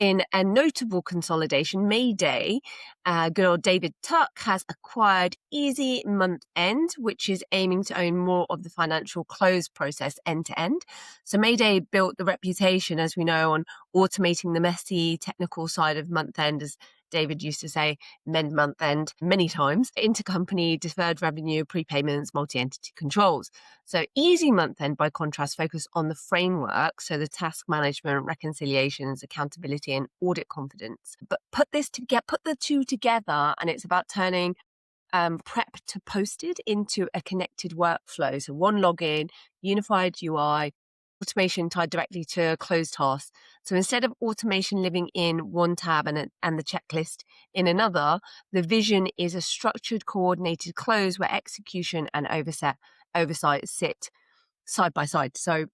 In a notable consolidation, Mayday, good old David Tuck has acquired Easy Month End, which is aiming to own more of the financial close process end to end. So Mayday built the reputation, as we know, on automating the messy technical side of month end, as David used to say, mend month end many times, intercompany, deferred revenue, prepayments, multi-entity controls. So Easy Month End, by contrast, focus on the framework, so the task management, reconciliations, accountability, and audit confidence. But put the two together, and it's about turning prep to posted into a connected workflow. So one login, unified UI, automation tied directly to closed tasks. So instead of automation living in one tab and the checklist in another, the vision is a structured, coordinated close where execution and oversight sit side by side. So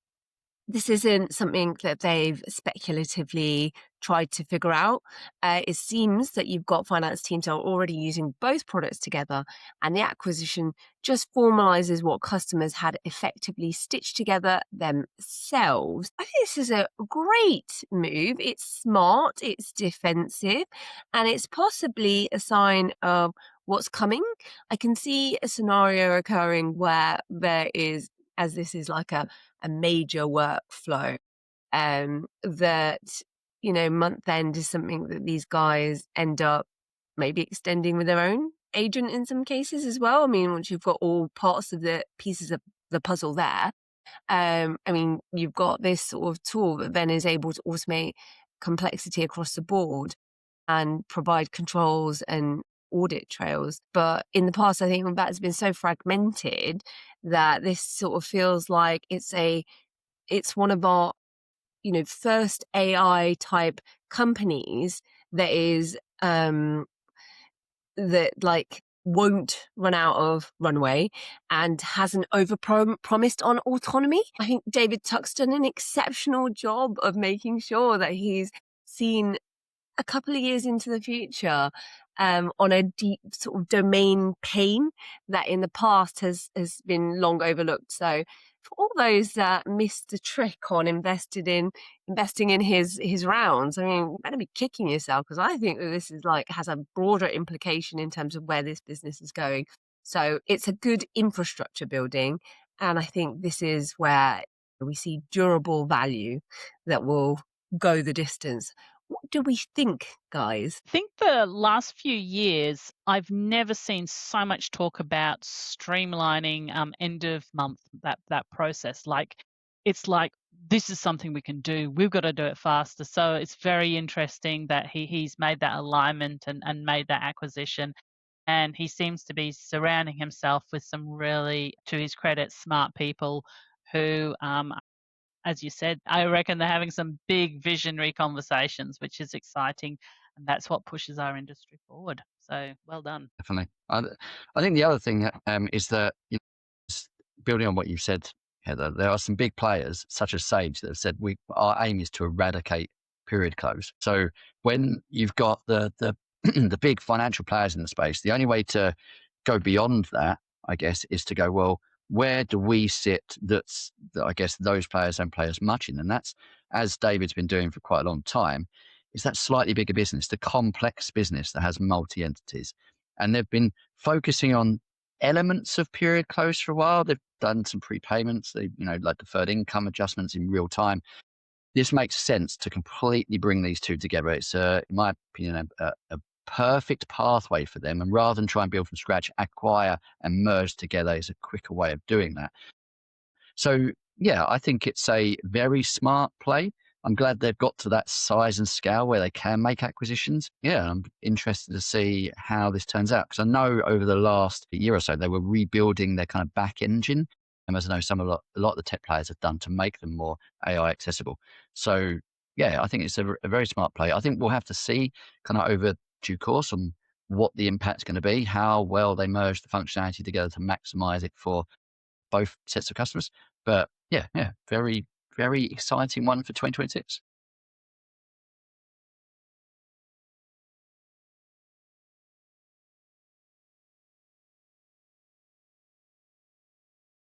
this isn't something that they've speculatively tried to figure out. It seems that you've got finance teams that are already using both products together, and the acquisition just formalizes what customers had effectively stitched together themselves. I think this is a great move. It's smart, it's defensive, and it's possibly a sign of what's coming. I can see a scenario occurring where there is, as this is like a major workflow, that, month end is something that these guys end up maybe extending with their own agent in some cases as well. I mean, once you've got all parts of the pieces of the puzzle there, you've got this sort of tool that then is able to automate complexity across the board and provide controls and audit trails. But in the past, I think that has been so fragmented that this sort of feels like it's one of our, first AI type companies that is, that like won't run out of runway and hasn't promised on autonomy. I think David Tuck's done an exceptional job of making sure that he's seen a couple of years into the future on a deep sort of domain pain that in the past has been long overlooked. So for all those that missed the trick on investing in his rounds, I mean, you better be kicking yourself, because I think that this is has a broader implication in terms of where this business is going. So it's a good infrastructure building, and I think this is where we see durable value that will go the distance. What do we think, guys? I think the last few years, I've never seen so much talk about streamlining end of month, that process. It's like this is something we can do. We've got to do it faster. So it's very interesting that he's made that alignment and made that acquisition. And he seems to be surrounding himself with some really, to his credit, smart people who, as you said, I reckon they're having some big visionary conversations, which is exciting. And that's what pushes our industry forward. So well done. Definitely. I think the other thing is that, building on what you said, Heather, there are some big players such as Sage that have said our aim is to eradicate period close. So when you've got the the big financial players in the space, the only way to go beyond that, I guess, is to go, well, where do we sit that I guess those players don't play as much in? And that's, as David's been doing for quite a long time, is that slightly bigger business, the complex business that has multi-entities. And they've been focusing on elements of period close for a while. They've done some prepayments, like deferred income adjustments in real time. This makes sense to completely bring these two together. It's, in my opinion, a perfect pathway for them. And rather than try and build from scratch, acquire and merge together is a quicker way of doing that. So, yeah, I think it's a very smart play. I'm glad they've got to that size and scale where they can make acquisitions. Yeah, I'm interested to see how this turns out, because I know over the last year or so, they were rebuilding their kind of back engine. And as I know, a lot of the tech players have done to make them more AI accessible. So, yeah, I think it's a very smart play. I think we'll have to see kind of over due course on what the impact's going to be, how well they merge the functionality together to maximize it for both sets of customers. But yeah, very, very exciting one for 2026.